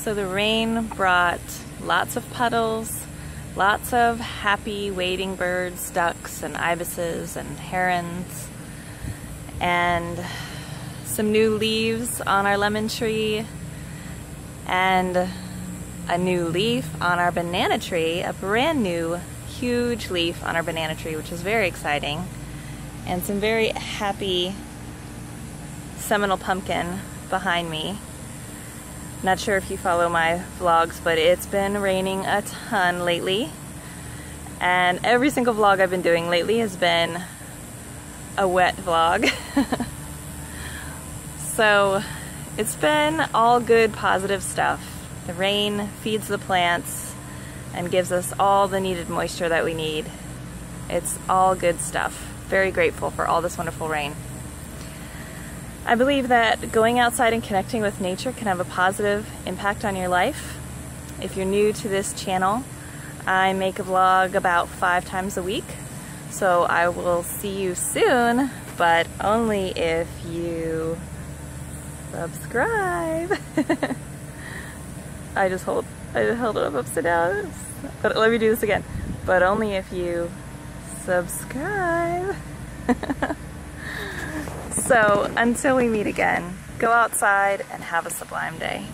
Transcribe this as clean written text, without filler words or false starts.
So the rain brought lots of puddles, lots of happy wading birds, ducks and ibises and herons, and some new leaves on our lemon tree, and a new leaf on our banana tree, a brand new huge leaf on our banana tree, which is very exciting, and some very happy Seminole pumpkin behind me. Not sure if you follow my vlogs, but it's been raining a ton lately, and every single vlog I've been doing lately has been a wet vlog. So it's been all good positive stuff. The rain feeds the plants and gives us all the needed moisture that we need. It's all good stuff. Very grateful for all this wonderful rain. I believe that going outside and connecting with nature can have a positive impact on your life. If you're new to this channel, I make a vlog about 5 times a week. So I will see you soon, but only if you subscribe. I just held it up upside down. But let me do this again. But only if you subscribe. So until we meet again, go outside and have a sublime day.